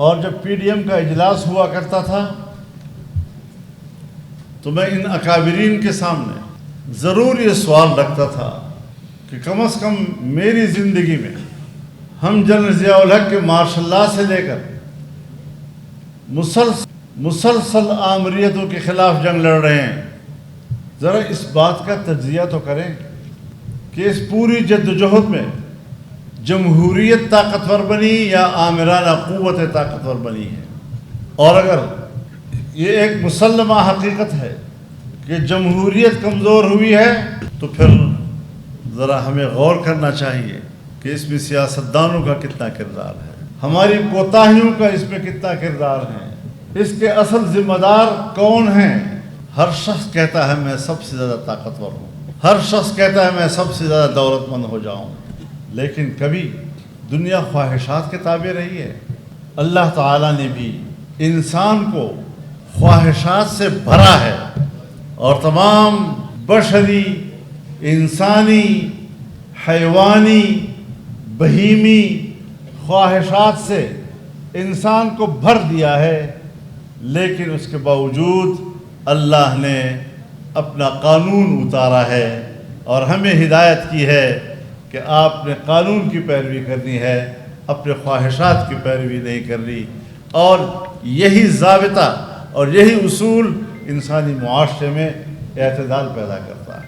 اور جب P D M کا اجلاس ہوا کرتا تھا تو میں ان اکابرین کے سامنے ضرور یہ سوال رکھتا تھا کہ کم از کم میری زندگی میں ہم جنرل ضیاء الحق کے مارشل لا سے لے کر مسلسل آمریتوں کے خلاف جنگ لڑ رہے ہیں، ذرا اس بات کا تجزیہ تو کریں کہ اس پوری جدوجہد میں جمہوریت طاقتور بنی یا آمرانہ قوت طاقتور بنی ہے؟ اور اگر یہ ایک مسلمہ حقیقت ہے کہ جمہوریت کمزور ہوئی ہے تو پھر ذرا ہمیں غور کرنا چاہیے کہ اس میں سیاستدانوں کا کتنا کردار ہے، ہماری کوتاہیوں کا اس میں کتنا کردار ہے، اس کے اصل ذمہ دار کون ہیں؟ ہر شخص کہتا ہے میں سب سے زیادہ طاقتور ہوں، ہر شخص کہتا ہے میں سب سے زیادہ دولت مند ہو جاؤں، لیکن کبھی دنیا خواہشات کے تابع رہی ہے؟ اللہ تعالیٰ نے بھی انسان کو خواہشات سے بھرا ہے، اور تمام بشری، انسانی، حیوانی، بہیمی خواہشات سے انسان کو بھر دیا ہے، لیکن اس کے باوجود اللہ نے اپنا قانون اتارا ہے اور ہمیں ہدایت کی ہے کہ آپ نے قانون کی پیروی کرنی ہے، اپنے خواہشات کی پیروی نہیں کرنی، اور یہی ضابطہ اور یہی اصول انسانی معاشرے میں اعتدال پیدا کرتا ہے۔